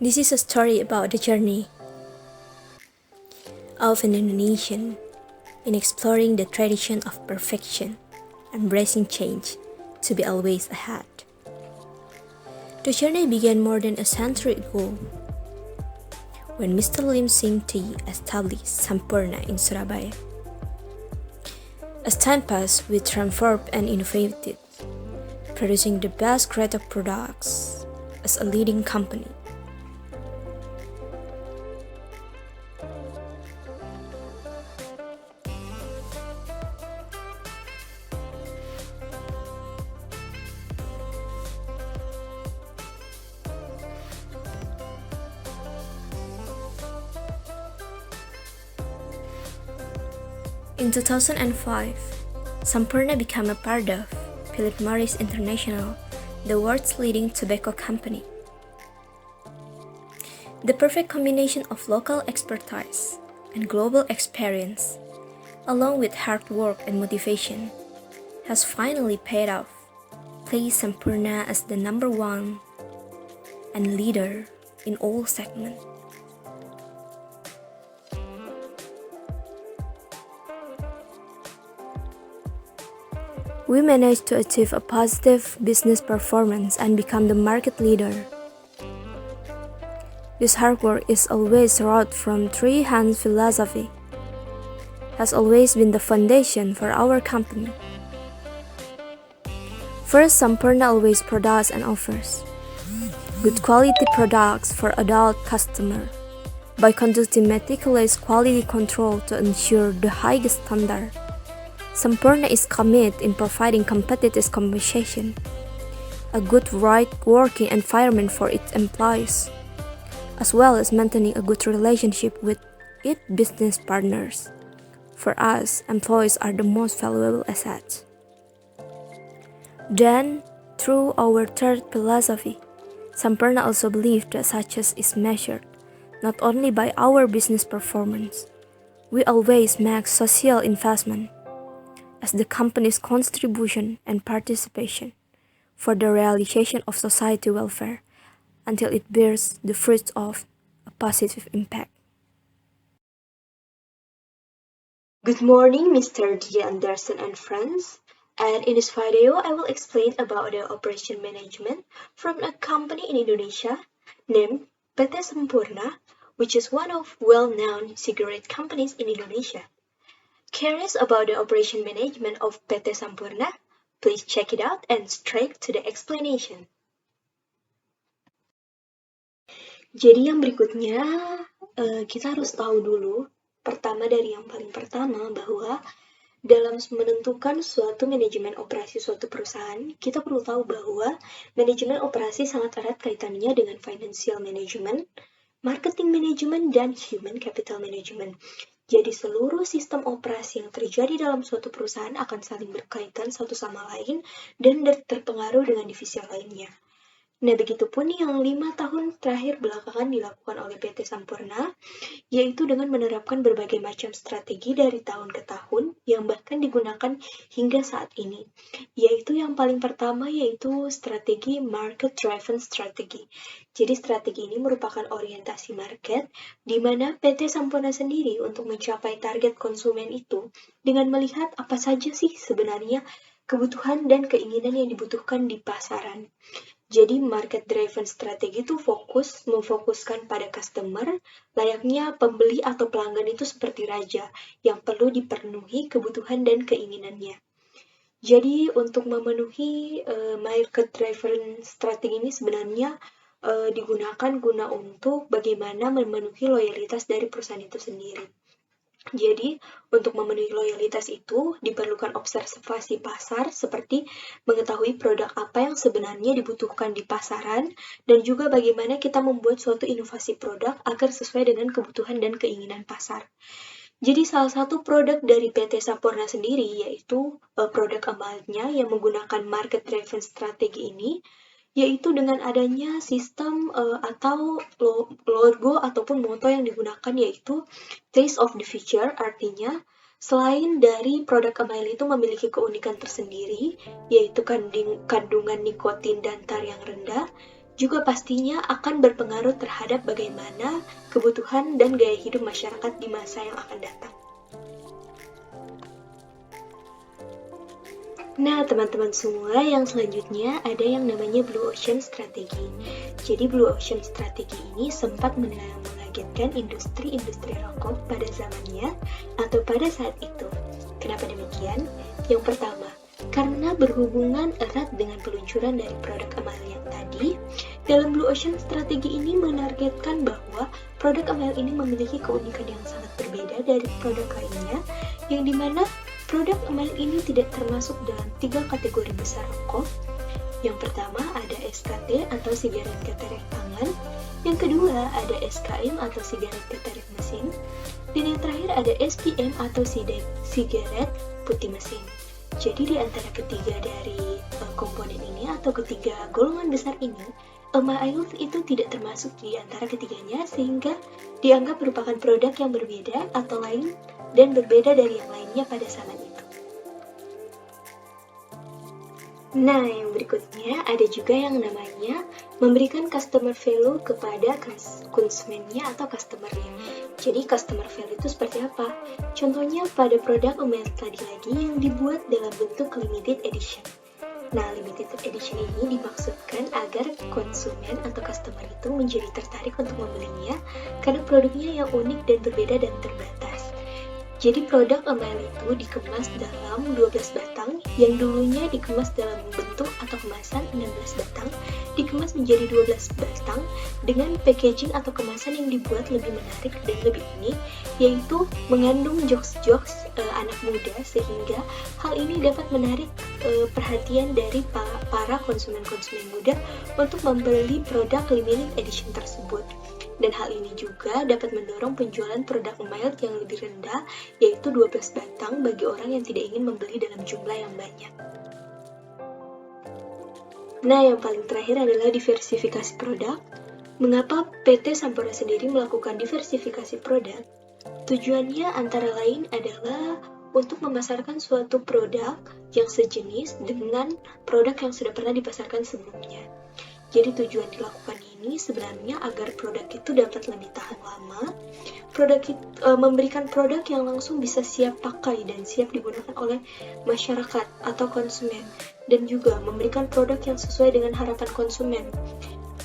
This is a story about the journey of an Indonesian in exploring the tradition of perfection, embracing change to be always ahead. The journey began more than a century ago when Mr. Lim Sing Tea established Sampurna in Surabaya. As time passed, we transformed and innovated, producing the best grade of products as a leading company. In 2005, Sampurna became a part of Philip Morris International, the world's leading tobacco company. The perfect combination of local expertise and global experience, along with hard work and motivation, has finally paid off, placing Sampurna as the number one and leader in all segments. We managed to achieve a positive business performance and become the market leader. This hard work is always wrought from three hands philosophy, has always been the foundation for our company. First, Sampurna always produces and offers good quality products for adult customers by conducting meticulous quality control to ensure the highest standard. Sampurna is committed in providing competitive compensation, a good right working environment for its employees, as well as maintaining a good relationship with its business partners. For us, employees are the most valuable assets. Then, through our third philosophy, Sampurna also believes that success is measured not only by our business performance. We always make social investment as the company's contribution and participation for the realization of society welfare until it bears the fruits of a positive impact. Good morning, Mr. D. Anderson and friends. And in this video, I will explain about the operation management from a company in Indonesia named PT Sampurna, which is one of well-known cigarette companies in Indonesia. Curious about the operation management of PT Sampurna? Please check it out and straight to the explanation. Jadi yang berikutnya, kita harus tahu dulu, pertama dari yang paling pertama bahwa dalam menentukan suatu manajemen operasi suatu perusahaan, kita perlu tahu bahwa manajemen operasi sangat erat kaitannya dengan financial management, marketing management, dan human capital management. Jadi seluruh sistem operasi yang terjadi dalam suatu perusahaan akan saling berkaitan satu sama lain dan terpengaruh dengan divisi lainnya. Nah, begitupun yang 5 tahun terakhir belakangan dilakukan oleh PT Sampurna, yaitu dengan menerapkan berbagai macam strategi dari tahun ke tahun yang bahkan digunakan hingga saat ini. Yaitu yang paling pertama yaitu strategi market driven strategy. Jadi strategi ini merupakan orientasi market di mana PT Sampurna sendiri untuk mencapai target konsumen itu dengan melihat apa saja sih sebenarnya kebutuhan dan keinginan yang dibutuhkan di pasaran. Jadi market driven strategi itu memfokuskan pada customer, layaknya pembeli atau pelanggan itu seperti raja yang perlu dipenuhi kebutuhan dan keinginannya. Jadi untuk memenuhi market driven strategi ini sebenarnya digunakan guna untuk bagaimana memenuhi loyalitas dari perusahaan itu sendiri. Jadi, untuk memenuhi loyalitas itu diperlukan observasi pasar seperti mengetahui produk apa yang sebenarnya dibutuhkan di pasaran dan juga bagaimana kita membuat suatu inovasi produk agar sesuai dengan kebutuhan dan keinginan pasar. Jadi salah satu produk dari PT Sampurna sendiri yaitu produk emalnya yang menggunakan market driven strategi ini, yaitu dengan adanya sistem atau logo ataupun moto yang digunakan yaitu Taste of the Future, artinya selain dari produk Email itu memiliki keunikan tersendiri, yaitu kandungan nikotin dan tar yang rendah, juga pastinya akan berpengaruh terhadap bagaimana kebutuhan dan gaya hidup masyarakat di masa yang akan datang. Nah, teman-teman semua, yang selanjutnya ada yang namanya Blue Ocean Strategy. Jadi Blue Ocean Strategy ini sempat mengagetkan industri-industri rokok pada zamannya atau pada saat itu. Kenapa demikian? Yang pertama, karena berhubungan erat dengan peluncuran dari produk Amel yang tadi, dalam Blue Ocean Strategy ini menargetkan bahwa produk Amel ini memiliki keunikan yang sangat berbeda dari produk lainnya, yang dimana produk Amel ini tidak termasuk dalam 3 kategori besar rokok. Yang pertama ada SKT atau sigaret keterek tangan, yang kedua ada SKM atau sigaret keterek mesin, dan yang terakhir ada SPM atau sigaret putih mesin. Jadi di antara ketiga dari komponen ini atau ketiga golongan besar ini, Amel itu tidak termasuk di antara ketiganya, sehingga dianggap merupakan produk yang berbeda atau lain dan berbeda dari yang lainnya pada zaman itu. Nah, yang berikutnya ada juga yang namanya memberikan customer value kepada konsumennya atau customernya. Jadi customer value itu seperti apa? Contohnya pada produk Amel tadi lagi yang dibuat dalam bentuk limited edition. Nah, limited edition ini dimaksudkan agar konsumen atau customer itu menjadi tertarik untuk membelinya karena produknya yang unik dan berbeda dan terbatas. Jadi produk Amel itu dikemas dalam 12 batang, yang dulunya dikemas dalam bentuk atau kemasan 16 batang, dikemas menjadi 12 batang dengan packaging atau kemasan yang dibuat lebih menarik dan lebih unik, yaitu mengandung jokes-jokes anak muda, sehingga hal ini dapat menarik perhatian dari para konsumen-konsumen muda untuk membeli produk limited edition tersebut. Dan hal ini juga dapat mendorong penjualan produk Amel yang lebih rendah, yaitu 12 batang bagi orang yang tidak ingin membeli dalam jumlah yang banyak. Nah, yang paling terakhir adalah diversifikasi produk. Mengapa PT Sampurna sendiri melakukan diversifikasi produk? Tujuannya antara lain adalah untuk memasarkan suatu produk yang sejenis dengan produk yang sudah pernah dipasarkan sebelumnya. Jadi tujuan dilakukan ini sebenarnya agar produk itu dapat lebih tahan lama, memberikan produk yang langsung bisa siap pakai dan siap digunakan oleh masyarakat atau konsumen, dan juga memberikan produk yang sesuai dengan harapan konsumen.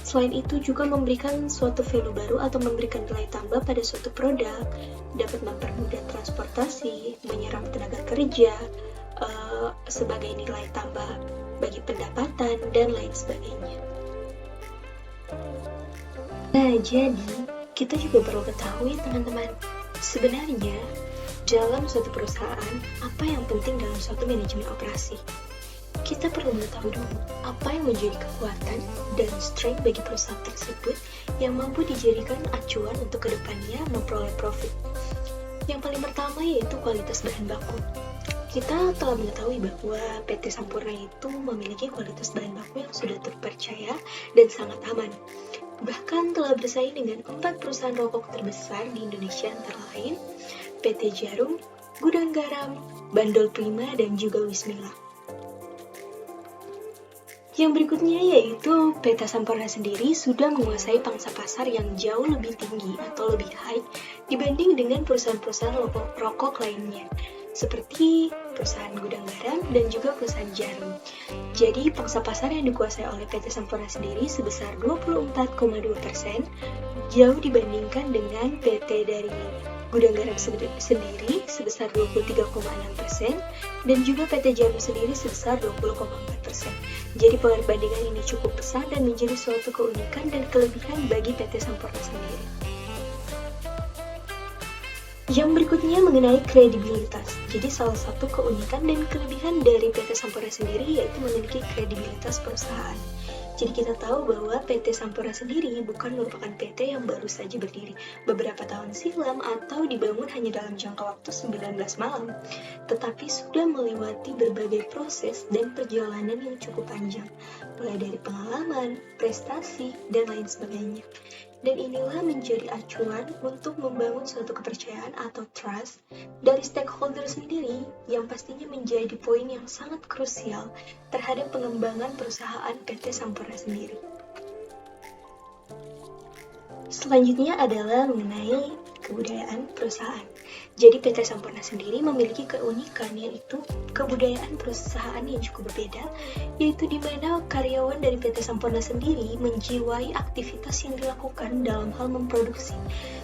Selain itu juga memberikan suatu value baru atau memberikan nilai tambah pada suatu produk, dapat mempermudah transportasi, menyerap tenaga kerja, sebagai nilai tambah bagi pendapatan, dan lain sebagainya. Nah, jadi kita juga perlu ketahui, teman-teman, sebenarnya dalam suatu perusahaan, apa yang penting dalam suatu manajemen operasi? Kita perlu mengetahui dulu apa yang menjadi kekuatan dan strength bagi perusahaan tersebut yang mampu dijadikan acuan untuk kedepannya memperoleh profit. Yang paling pertama yaitu kualitas bahan baku. Kita telah mengetahui bahwa PT Sampurna itu memiliki kualitas bahan baku yang sudah terpercaya dan sangat aman. Bahkan telah bersaing dengan 4 perusahaan rokok terbesar di Indonesia, antara lain PT Jarum, Gudang Garam, Bandol Prima, dan juga Wismila. Yang berikutnya yaitu PT Sampurna sendiri sudah menguasai pangsa pasar yang jauh lebih tinggi atau lebih high dibanding dengan perusahaan-perusahaan rokok lainnya, seperti perusahaan Gudang Garam dan juga perusahaan Jarum. Jadi pangsa pasar yang dikuasai oleh PT Sampurna sendiri sebesar 24,2%, jauh dibandingkan dengan PT dari Gudang Garam sendiri sebesar 23,6%, dan juga PT Jarum sendiri sebesar 20,4%. Jadi perbandingan ini cukup besar dan menjadi suatu keunikan dan kelebihan bagi PT Sampurna sendiri. Yang berikutnya mengenai kredibilitas. Jadi salah satu keunikan dan kelebihan dari PT Sampurna sendiri yaitu memiliki kredibilitas perusahaan. Jadi kita tahu bahwa PT Sampurna sendiri bukan merupakan PT yang baru saja berdiri beberapa tahun silam atau dibangun hanya dalam jangka waktu 19 malam, tetapi sudah melewati berbagai proses dan perjalanan yang cukup panjang, mulai dari pengalaman, prestasi, dan lain sebagainya. Dan inilah menjadi acuan untuk membangun suatu kepercayaan atau trust dari stakeholder sendiri, yang pastinya menjadi poin yang sangat krusial terhadap pengembangan perusahaan PT Sampurna sendiri. Selanjutnya adalah mengenai kebudayaan perusahaan. Jadi PT Sampurna sendiri memiliki keunikan, yaitu kebudayaan perusahaan yang cukup berbeda, yaitu di mana karyawan dari PT Sampurna sendiri menjiwai aktivitas yang dilakukan dalam hal memproduksi.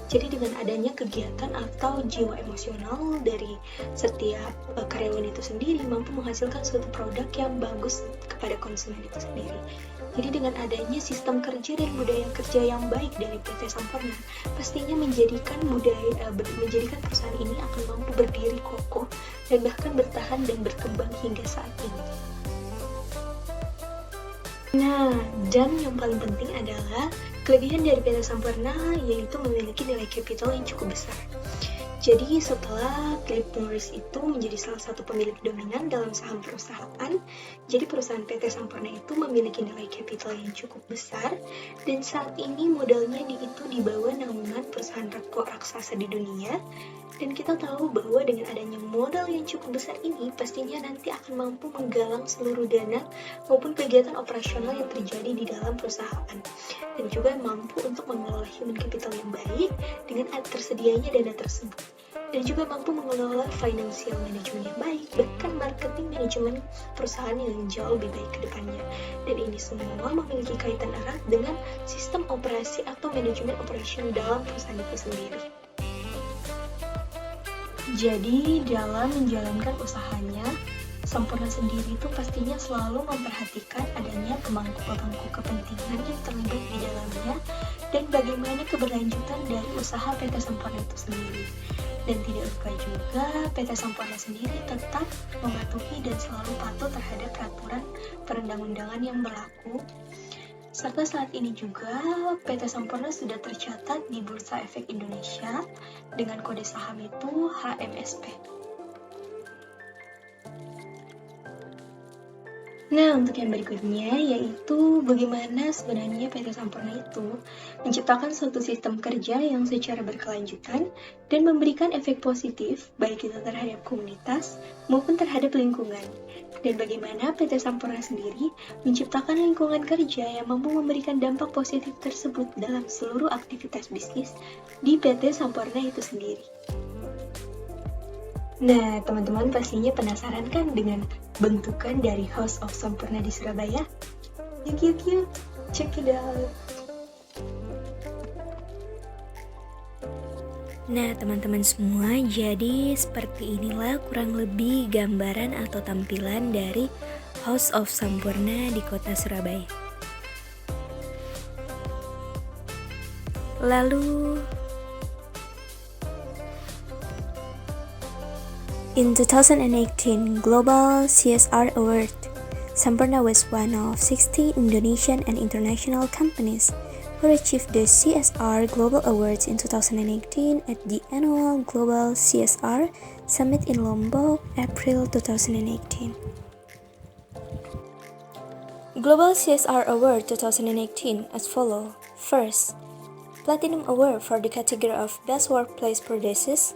Jadi dengan adanya kegiatan atau jiwa emosional dari setiap karyawan itu sendiri mampu menghasilkan suatu produk yang bagus kepada konsumen itu sendiri. Jadi dengan adanya sistem kerja dan budaya kerja yang baik dari PT Sampurna, pastinya menjadikan perusahaan ini akan mampu berdiri kokoh dan bahkan bertahan dan berkembang hingga saat ini. Nah, dan yang paling penting adalah kelebihan dari PT Sampurna yaitu memiliki nilai kapital yang cukup besar. Jadi setelah Philip Morris itu menjadi salah satu pemilik dominan dalam saham perusahaan, jadi perusahaan PT Sampurna itu memiliki nilai kapital yang cukup besar, dan saat ini modalnya itu di bawah naungan perusahaan raksasa di dunia. Dan kita tahu bahwa dengan adanya modal yang cukup besar ini, pastinya nanti akan mampu menggalang seluruh dana maupun kegiatan operasional yang terjadi di dalam perusahaan. Dan juga mampu untuk mengelola human capital yang baik dengan tersedianya dana tersebut. Dan juga mampu mengelola financial management yang baik, bahkan marketing manajemen perusahaan yang jauh lebih baik ke depannya. Dan ini semua memiliki kaitan erat dengan sistem operasi atau manajemen operation dalam perusahaan itu sendiri. Jadi dalam menjalankan usahanya, Sampurna sendiri itu pastinya selalu memperhatikan adanya pemangku-pemangku kepentingan yang terlibat di dalamnya dan bagaimana keberlanjutan dari usaha PT Sampurna itu sendiri. Dan tidak lupa juga PT Sampurna sendiri tetap mematuhi dan selalu patuh terhadap peraturan perundang-undangan yang berlaku. Serta saat ini juga PT Sampurna sudah tercatat di Bursa Efek Indonesia dengan kode saham itu HMSP. Nah, untuk yang berikutnya yaitu bagaimana sebenarnya PT Sampurna itu menciptakan suatu sistem kerja yang secara berkelanjutan dan memberikan efek positif baik itu terhadap komunitas maupun terhadap lingkungan. Dan bagaimana PT Sampurna sendiri menciptakan lingkungan kerja yang mampu memberikan dampak positif tersebut dalam seluruh aktivitas bisnis di PT Sampurna itu sendiri. Nah, teman-teman pastinya penasaran kan dengan bentukan dari House of Sampurna di Surabaya? Yuk, check it out! Nah, teman-teman semua, jadi seperti inilah kurang lebih gambaran atau tampilan dari House of Sampurna di kota Surabaya. Lalu, in 2018 Global CSR Award, Sampurna was one of 60 Indonesian and international companies who achieved the CSR Global Awards in 2018 at the annual Global CSR Summit in Lombok, April 2018. Global CSR Award 2018 as follows. First, Platinum Award for the category of Best Workplace Practices,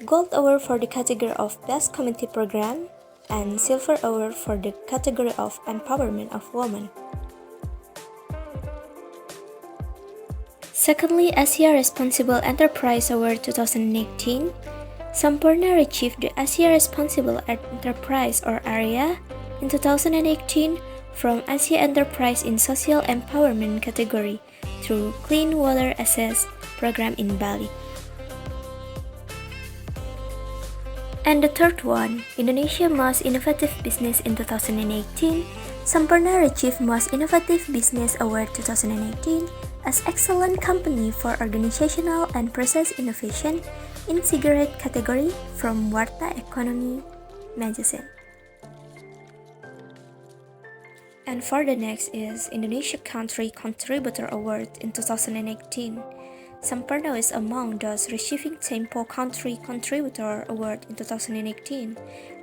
Gold Award for the category of Best Community Program, and Silver Award for the category of Empowerment of Women. Secondly, Asia Responsible Enterprise Award 2018, Sampurna achieved the Asia Responsible Enterprise or AREA in 2018 from Asia Enterprise in Social Empowerment category through Clean Water Access Program in Bali. And the third one, Indonesia Most Innovative Business in 2018, Sampurna achieved Most Innovative Business Award 2018 as Excellent Company for Organizational and Process Innovation in Cigarette category from Warta Economy magazine. And for the next is Indonesia Country Contributor Award in 2018. Sampurna is among those receiving Tempo Country Contributor Award in 2018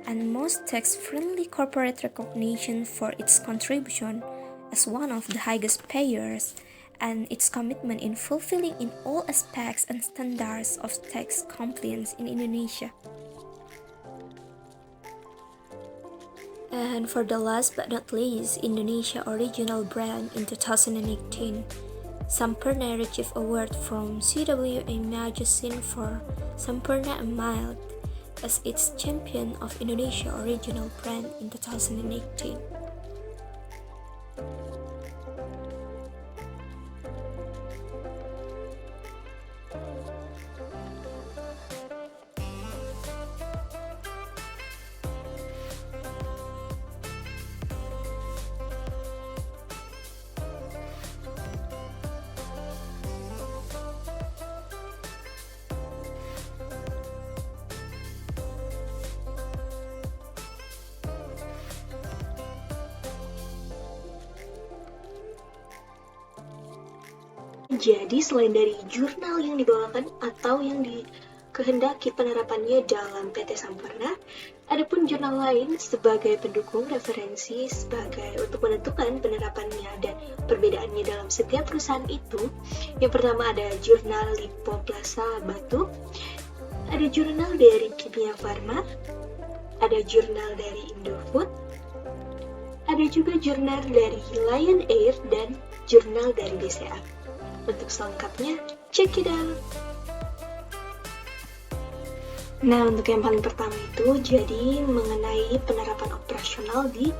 and most tax-friendly corporate recognition for its contribution as one of the highest payers and its commitment in fulfilling in all aspects and standards of tax compliance in Indonesia. And for the last but not least, Indonesia Original Brand in 2018. Sampurna received award from CWA Magazine for Sampurna Mild as its Champion of Indonesia Original Brand in 2018. Jadi selain dari jurnal yang dibawakan atau yang dikehendaki penerapannya dalam PT Sampurna, ada pun jurnal lain sebagai pendukung referensi untuk menentukan penerapannya dan perbedaannya dalam setiap perusahaan itu. Yang pertama ada jurnal Lipoplasa Batu, ada jurnal dari Kimia Farma, ada jurnal dari Indofood, ada juga jurnal dari Lion Air dan jurnal dari BCA. Untuk selengkapnya, check it out! Nah, untuk yang paling pertama itu, jadi mengenai penerapan operasional di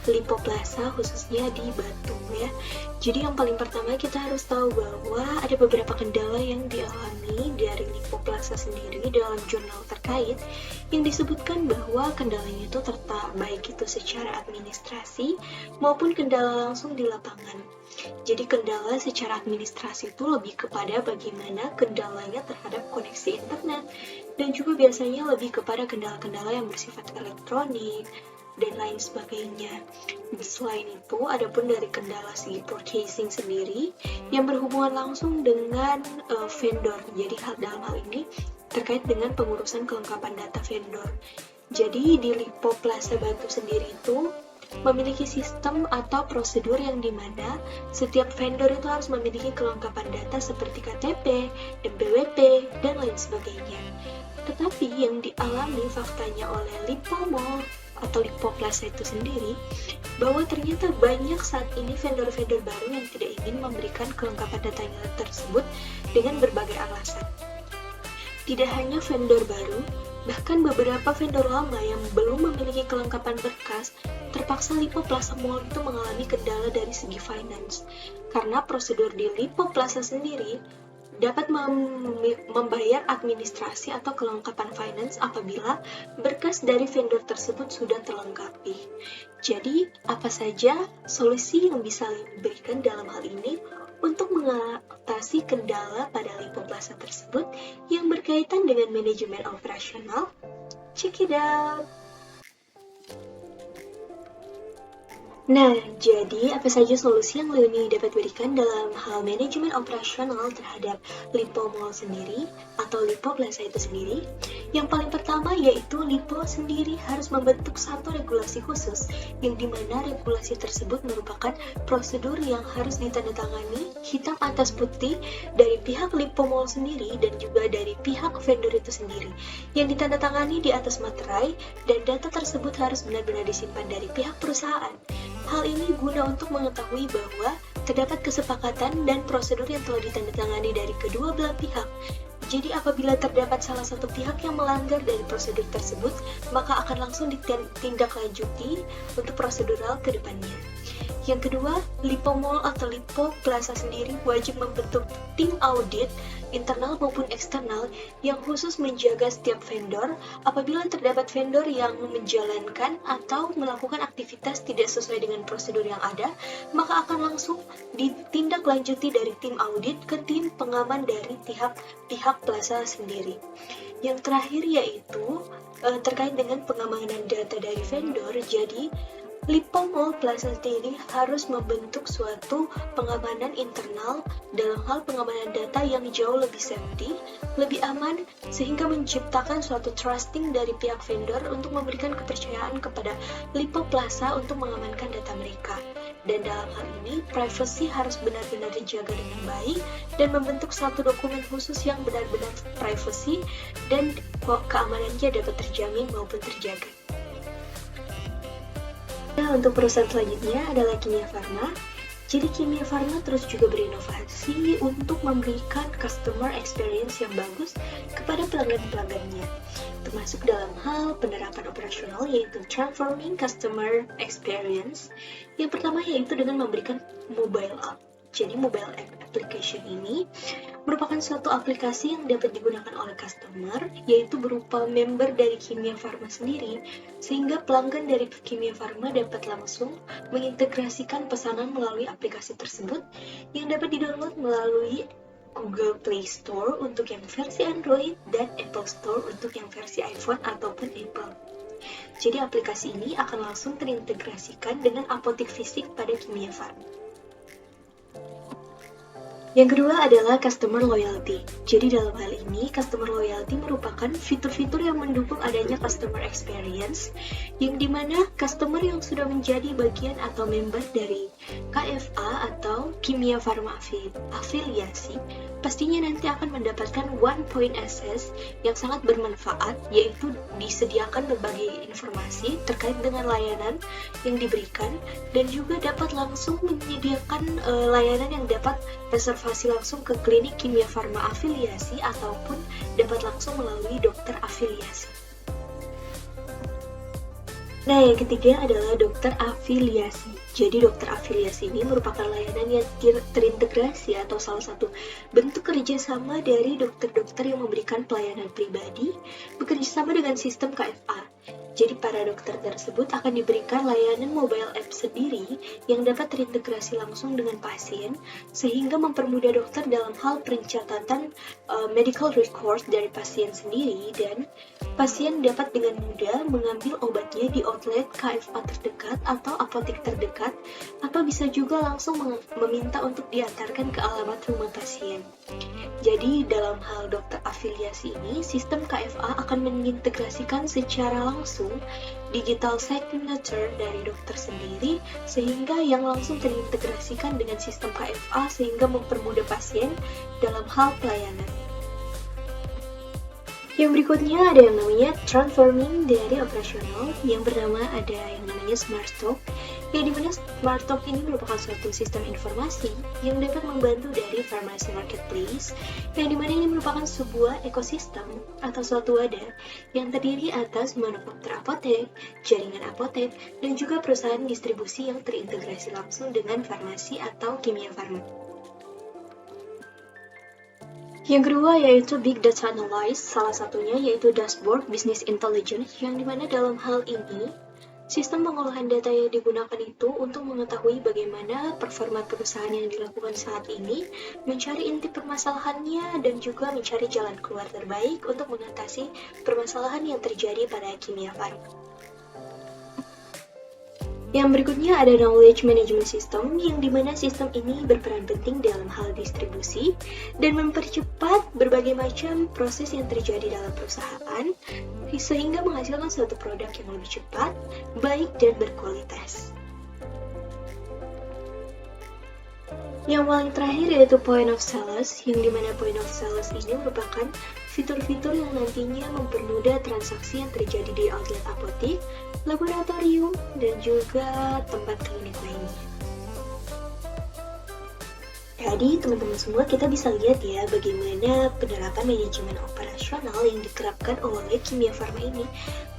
Lipoplasa, khususnya di Batu ya. Jadi yang paling pertama kita harus tahu bahwa ada beberapa kendala yang dialami dari Lipoplasa sendiri dalam jurnal terkait, yang disebutkan bahwa kendalanya itu baik itu secara administrasi maupun kendala langsung di lapangan. Jadi kendala secara administrasi itu lebih kepada bagaimana kendalanya terhadap koneksi internet, dan juga biasanya lebih kepada kendala-kendala yang bersifat elektronik dan lain sebagainya. Selain itu, ada pun dari kendala segi purchasing sendiri yang berhubungan langsung dengan vendor. Jadi dalam hal ini terkait dengan pengurusan kelengkapan data vendor. Jadi di Lipoplasa Batu sendiri itu memiliki sistem atau prosedur yang dimana setiap vendor itu harus memiliki kelengkapan data seperti KTP, NPWP, dan lain sebagainya. Tetapi yang dialami faktanya oleh Lipo Mall atau Lipoplasa itu sendiri, bahwa ternyata banyak saat ini vendor-vendor baru yang tidak ingin memberikan kelengkapan datanya tersebut dengan berbagai alasan. Tidak hanya vendor baru, bahkan beberapa vendor lama yang belum memiliki kelengkapan berkas, terpaksa Lipoplasa Mall itu mengalami kendala dari segi finance. Karena prosedur di Lipoplasa sendiri dapat membayar administrasi atau kelengkapan finance apabila berkas dari vendor tersebut sudah terlengkapi. Jadi, apa saja solusi yang bisa diberikan dalam hal ini untuk mengatasi kendala pada Lipoplasa tersebut yang berkaitan dengan manajemen operasional? Check it out! Nah, jadi apa saja solusi yang Leoni dapat berikan dalam hal manajemen operasional terhadap Lipo Mall sendiri atau Lipoplasa itu sendiri? Yang paling pertama yaitu Lipo sendiri harus membentuk satu regulasi khusus, yang dimana regulasi tersebut merupakan prosedur yang harus ditandatangani hitam atas putih dari pihak Lipo Mall sendiri dan juga dari pihak vendor itu sendiri, yang ditandatangani di atas materai, dan data tersebut harus benar-benar disimpan dari pihak perusahaan. Hal ini guna untuk mengetahui bahwa terdapat kesepakatan dan prosedur yang telah ditandatangani dari kedua belah pihak. Jadi apabila terdapat salah satu pihak yang melanggar dari prosedur tersebut, maka akan langsung ditindaklanjuti untuk prosedural ke depannya. Yang kedua, Lipo Mall atau Lipoplasa sendiri wajib membentuk tim audit internal maupun eksternal yang khusus menjaga setiap vendor. Apabila terdapat vendor yang menjalankan atau melakukan aktivitas tidak sesuai dengan prosedur yang ada, maka akan langsung ditindaklanjuti dari tim audit ke tim pengaman dari pihak plaza sendiri. Yang terakhir yaitu terkait dengan pengamanan data dari vendor. Jadi Lipo Mall Plaza sendiri harus membentuk suatu pengamanan internal dalam hal pengamanan data yang jauh lebih safety, lebih aman, sehingga menciptakan suatu trusting dari pihak vendor untuk memberikan kepercayaan kepada Lipo Plaza untuk mengamankan data mereka. Dan dalam hal ini, privacy harus benar-benar dijaga dengan baik dan membentuk satu dokumen khusus yang benar-benar privacy dan keamanannya dapat terjamin maupun terjaga. Nah, untuk perusahaan selanjutnya adalah Kimia Farma. Jadi Kimia Farma terus juga berinovasi untuk memberikan customer experience yang bagus kepada pelanggan-pelanggannya, termasuk dalam hal penerapan operasional yaitu transforming customer experience. Yang pertama yaitu dengan memberikan mobile app. Jadi mobile app application ini merupakan suatu aplikasi yang dapat digunakan oleh customer, yaitu berupa member dari Kimia Farma sendiri, sehingga pelanggan dari Kimia Farma dapat langsung mengintegrasikan pesanan melalui aplikasi tersebut yang dapat didownload melalui Google Play Store untuk yang versi Android dan Apple Store untuk yang versi iPhone ataupun Apple. Jadi aplikasi ini akan langsung terintegrasikan dengan apotek fisik pada Kimia Farma. Yang kedua adalah customer loyalty. Jadi dalam hal ini, customer loyalty merupakan fitur-fitur yang mendukung adanya customer experience, yang dimana customer yang sudah menjadi bagian atau member dari KFA atau Kimia Farma afiliasi, pastinya nanti akan mendapatkan one point access yang sangat bermanfaat, yaitu disediakan berbagai informasi terkait dengan layanan yang diberikan, dan juga dapat langsung menyediakan layanan yang dapat reservasi langsung ke klinik Kimia Farma afiliasi ataupun dapat langsung melalui dokter afiliasi. Nah, yang ketiga adalah dokter afiliasi. Jadi dokter afiliasi ini merupakan layanan yang terintegrasi atau salah satu bentuk kerjasama dari dokter-dokter yang memberikan pelayanan pribadi bekerjasama dengan sistem KFA. Jadi para dokter tersebut akan diberikan layanan mobile app sendiri yang dapat terintegrasi langsung dengan pasien, sehingga mempermudah dokter dalam hal pencatatan medical record dari pasien sendiri, dan pasien dapat dengan mudah mengambil obatnya di outlet KFA terdekat atau apotek terdekat, atau bisa juga langsung meminta untuk diantarkan ke alamat rumah pasien. Jadi dalam hal dokter afiliasi ini, sistem KFA akan mengintegrasikan secara langsung digital signature dari dokter sendiri, sehingga yang langsung terintegrasikan dengan sistem KFA sehingga mempermudah pasien dalam hal pelayanan. Yang berikutnya ada yang namanya transforming dari operasional, yang bernama ada yang namanya Smart Talk, yang dimana Smart Talk ini merupakan suatu sistem informasi yang dapat membantu dari farmasi marketplace, yang dimana ini merupakan sebuah ekosistem atau suatu wadah yang terdiri atas manufaktur apotek, jaringan apotek, dan juga perusahaan distribusi yang terintegrasi langsung dengan farmasi atau Kimia Farma. Yang kedua yaitu Big Data Analysis, salah satunya yaitu Dashboard Business Intelligence, yang dimana dalam hal ini sistem pengolahan data yang digunakan itu untuk mengetahui bagaimana performa perusahaan yang dilakukan saat ini, mencari inti permasalahannya, dan juga mencari jalan keluar terbaik untuk mengatasi permasalahan yang terjadi pada Kimia Farma. Yang berikutnya ada Knowledge Management System, yang dimana sistem ini berperan penting dalam hal distribusi dan mempercepat berbagai macam proses yang terjadi dalam perusahaan, sehingga menghasilkan suatu produk yang lebih cepat, baik, dan berkualitas. Yang paling terakhir yaitu Point of Sales, yang dimana Point of Sales ini merupakan fitur-fitur yang nantinya mempermudah transaksi yang terjadi di outlet apotek, laboratorium, dan juga tempat klinik lainnya. Jadi teman-teman semua, kita bisa lihat ya bagaimana penerapan manajemen operasional yang diterapkan oleh Kimia Farma ini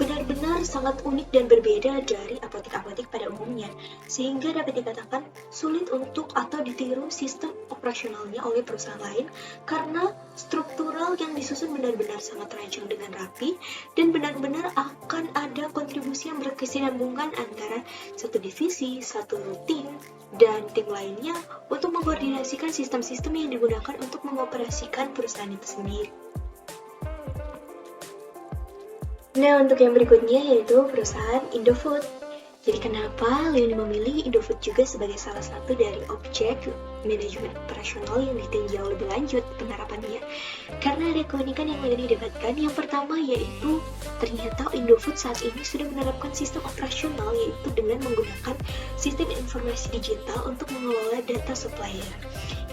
benar-benar sangat unik dan berbeda dari apotek-apotek pada umumnya, sehingga dapat dikatakan sulit untuk atau ditiru sistem operasionalnya oleh perusahaan lain, karena struktural yang disusun benar-benar sangat terancang dengan rapi, dan benar-benar akan ada kontribusi yang berkesinambungan antara satu divisi, satu tim, dan tim lainnya untuk mengkoordinasikan sistem-sistem yang digunakan untuk mengoperasikan perusahaan itu sendiri. Nah, untuk yang berikutnya yaitu perusahaan Indofood. Jadi kenapa Leoni memilih Indofood juga sebagai salah satu dari objek manajemen operasional yang ditinjau lebih lanjut penerapannya? Karena ada keunikan yang Leoni dapatkan. Yang pertama yaitu ternyata Indofood saat ini sudah menerapkan sistem operasional, yaitu dengan menggunakan sistem informasi digital untuk mengelola data supplier.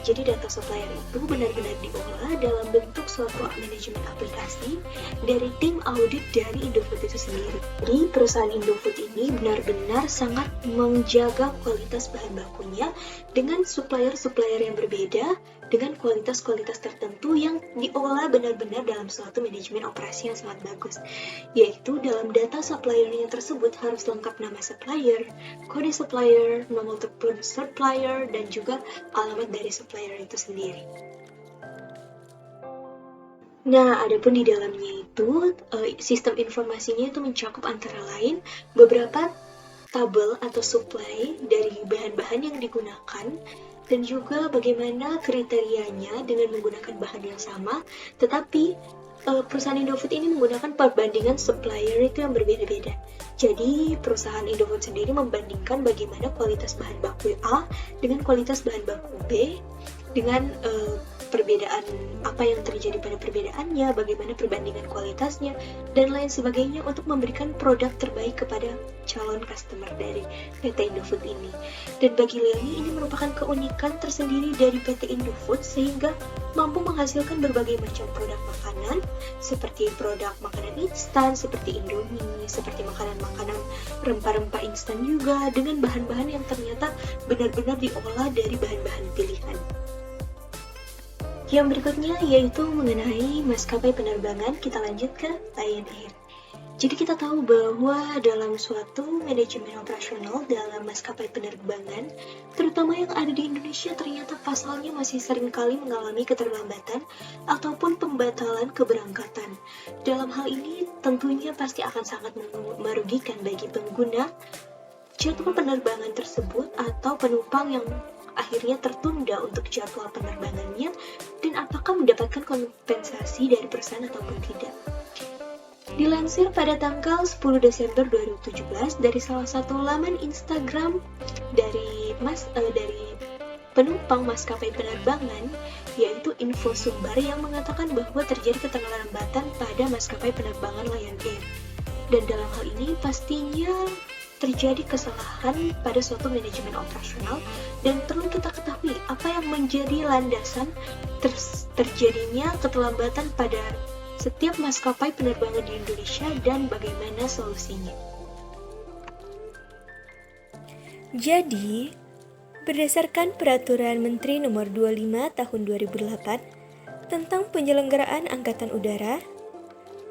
Jadi data supplier itu benar-benar diolah dalam bentuk suatu manajemen aplikasi dari tim audit dari Indofood itu sendiri. Jadi perusahaan Indofood ini benar-benar sangat menjaga kualitas bahan bakunya dengan supplier-supplier yang berbeda dengan kualitas-kualitas tertentu yang diolah benar-benar dalam suatu manajemen operasi yang sangat bagus. Yaitu dalam data suppliernya tersebut harus lengkap nama supplier, kode supplier, nomor telepon supplier, dan juga alamat dari supplier itu sendiri. Nah, adapun di dalamnya itu, sistem informasinya itu mencakup antara lain beberapa tabel atau supply dari bahan-bahan yang digunakan, dan juga bagaimana kriterianya dengan menggunakan bahan yang sama, tetapi perusahaan Indofood ini menggunakan perbandingan supplier itu yang berbeda-beda. Jadi perusahaan Indofood sendiri membandingkan bagaimana kualitas bahan baku A dengan kualitas bahan baku B, dengan perbedaan apa yang terjadi pada perbedaannya, bagaimana perbandingan kualitasnya, dan lain sebagainya untuk memberikan produk terbaik kepada calon customer dari PT Indofood ini. Dan bagi Lely, ini merupakan keunikan tersendiri dari PT Indofood sehingga mampu menghasilkan berbagai macam produk makanan, seperti produk makanan instan, seperti Indomie, seperti makanan-makanan rempah-rempah instan juga, dengan bahan-bahan yang ternyata benar-benar diolah dari bahan-bahan pilihan. Yang berikutnya yaitu mengenai maskapai penerbangan. Kita lanjut ke Lion Air. Jadi kita tahu bahwa dalam suatu manajemen operasional dalam maskapai penerbangan, terutama yang ada di Indonesia, ternyata pasalnya masih sering kali mengalami keterlambatan ataupun pembatalan keberangkatan. Dalam hal ini tentunya pasti akan sangat merugikan bagi pengguna jadwal penerbangan tersebut atau penumpang yang akhirnya tertunda untuk jadwal penerbangannya, dan apakah mendapatkan kompensasi dari perusahaan ataupun tidak. Dilansir pada tanggal 10 Desember 2017 dari salah satu laman Instagram dari penumpang maskapai penerbangan, yaitu Info Sumbar, yang mengatakan bahwa terjadi keterlambatan pada maskapai penerbangan Lion Air. Dan dalam hal ini pastinya terjadi kesalahan pada suatu manajemen operasional, dan perlu kita ketahui apa yang menjadi landasan terjadinya keterlambatan pada setiap maskapai penerbangan di Indonesia dan bagaimana solusinya. Jadi, berdasarkan Peraturan Menteri Nomor 25 Tahun 2008 tentang penyelenggaraan Angkatan Udara,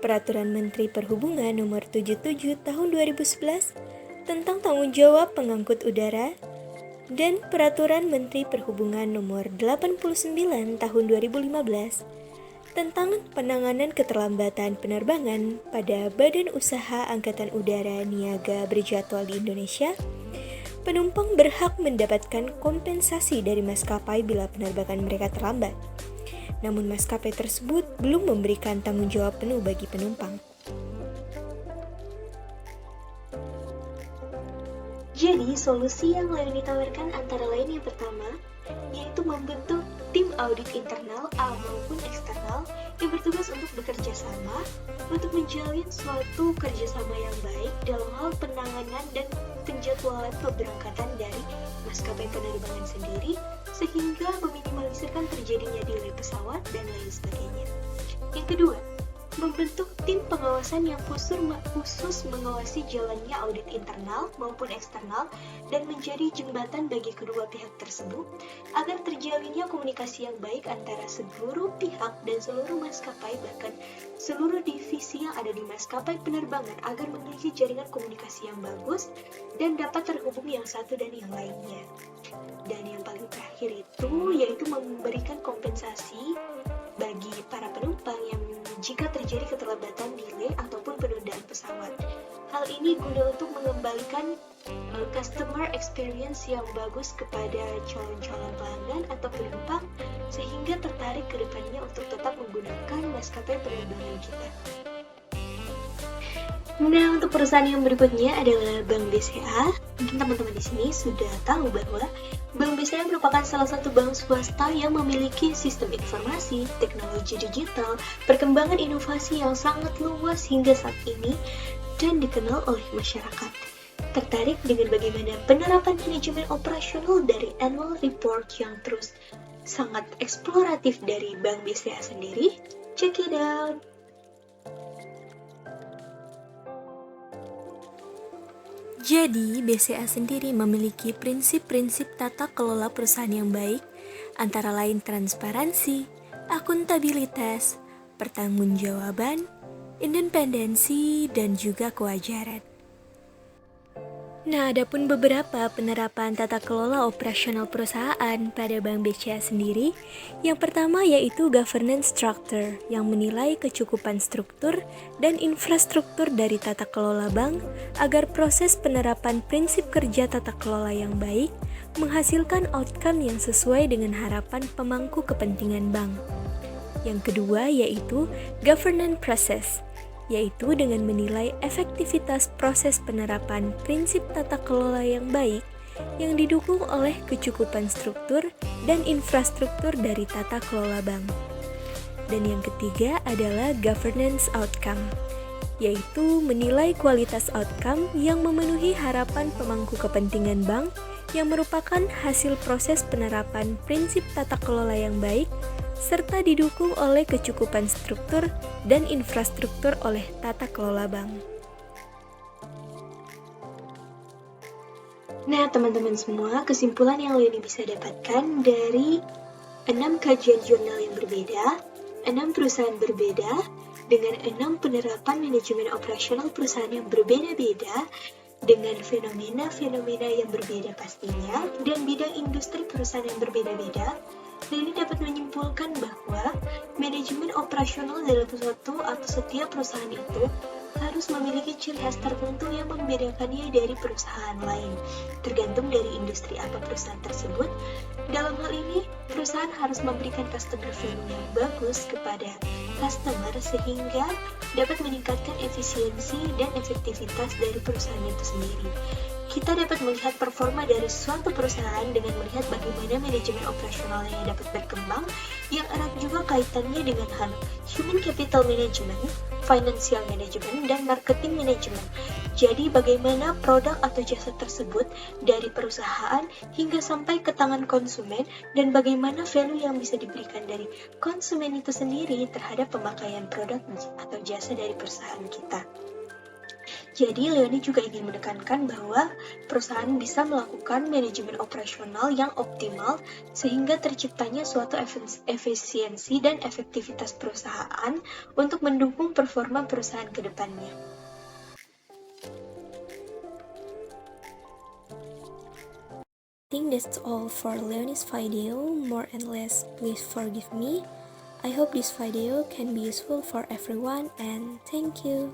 Peraturan Menteri Perhubungan Nomor 77 Tahun 2011 tentang tanggung jawab pengangkut udara, dan Peraturan Menteri Perhubungan Nomor 89 Tahun 2015 tentang penanganan keterlambatan penerbangan pada Badan Usaha Angkatan Udara Niaga berjadwal di Indonesia, penumpang berhak mendapatkan kompensasi dari maskapai bila penerbangan mereka terlambat. Namun maskapai tersebut belum memberikan tanggung jawab penuh bagi penumpang. Jadi, solusi yang Lion ditawarkan antara lain yang pertama, yaitu membentuk tim audit internal maupun eksternal yang bertugas untuk bekerja sama untuk menjalin suatu kerjasama yang baik dalam hal penanganan dan penjadwalan keberangkatan dari maskapai penerbangan sendiri, sehingga meminimalisirkan terjadinya delay pesawat dan lain sebagainya. Yang kedua, membentuk tim pengawasan yang khusus mengawasi jalannya audit internal maupun eksternal dan menjadi jembatan bagi kedua pihak tersebut agar terjalinnya komunikasi yang baik antara seluruh pihak dan seluruh maskapai, bahkan seluruh divisi yang ada di maskapai penerbangan, agar memiliki jaringan komunikasi yang bagus dan dapat terhubung yang satu dan yang lainnya. Dan yang paling terakhir itu yaitu memberikan kompensasi bagi para penumpang yang jika terjadi keterlambatan delay ataupun penundaan pesawat. Hal ini guna untuk mengembalikan customer experience yang bagus kepada calon-calon pelanggan atau penumpang, sehingga tertarik ke depannya untuk tetap menggunakan maskapai penerbangan kita. Nah, untuk perusahaan yang berikutnya adalah Bank BCA. Mungkin teman-teman di sini sudah tahu bahwa Bank BCA merupakan salah satu bank swasta yang memiliki sistem informasi, teknologi digital, perkembangan inovasi yang sangat luas hingga saat ini dan dikenal oleh masyarakat. Tertarik dengan bagaimana penerapan manajemen operasional dari annual report yang terus sangat eksploratif dari Bank BCA sendiri. Check it out! Jadi, BCA sendiri memiliki prinsip-prinsip tata kelola perusahaan yang baik, antara lain transparansi, akuntabilitas, pertanggungjawaban, independensi, dan juga kewajaran. Nah, adapun beberapa penerapan tata kelola operasional perusahaan pada Bank BCA sendiri. Yang pertama yaitu governance structure yang menilai kecukupan struktur dan infrastruktur dari tata kelola bank agar proses penerapan prinsip kerja tata kelola yang baik menghasilkan outcome yang sesuai dengan harapan pemangku kepentingan bank. Yang kedua yaitu governance process, yaitu dengan menilai efektivitas proses penerapan prinsip tata kelola yang baik yang didukung oleh kecukupan struktur dan infrastruktur dari tata kelola bank. Dan yang ketiga adalah governance outcome, yaitu menilai kualitas outcome yang memenuhi harapan pemangku kepentingan bank yang merupakan hasil proses penerapan prinsip tata kelola yang baik serta didukung oleh kecukupan struktur dan infrastruktur oleh tata kelola bank. Nah, teman-teman semua, kesimpulan yang Leoni bisa dapatkan dari 6 kajian jurnal yang berbeda, 6 perusahaan berbeda, dengan 6 penerapan manajemen operasional perusahaan yang berbeda-beda, dengan fenomena-fenomena yang berbeda pastinya, dan bidang industri perusahaan yang berbeda-beda, Leoni dapat menyimpulkan bahwa manajemen operasional dalam suatu atau setiap perusahaan itu harus memiliki ciri khas tertentu yang membedakannya dari perusahaan lain, tergantung dari industri apa perusahaan tersebut. Dalam hal ini, perusahaan harus memberikan customer value yang bagus kepada customer sehingga dapat meningkatkan efisiensi dan efektivitas dari perusahaan itu sendiri. Kita dapat melihat performa dari suatu perusahaan dengan melihat bagaimana manajemen operasionalnya dapat berkembang, yang erat juga kaitannya dengan hal human capital management, financial management, dan marketing management. Jadi bagaimana produk atau jasa tersebut dari perusahaan hingga sampai ke tangan konsumen, dan bagaimana value yang bisa diberikan dari konsumen itu sendiri terhadap pemakaian produk atau jasa dari perusahaan kita. Jadi, Leoni juga ingin menekankan bahwa perusahaan bisa melakukan manajemen operasional yang optimal sehingga terciptanya suatu efisiensi dan efektivitas perusahaan untuk mendukung performa perusahaan ke depannya. I think that's all for Leoni's video. More and less, please forgive me. I hope this video can be useful for everyone and thank you.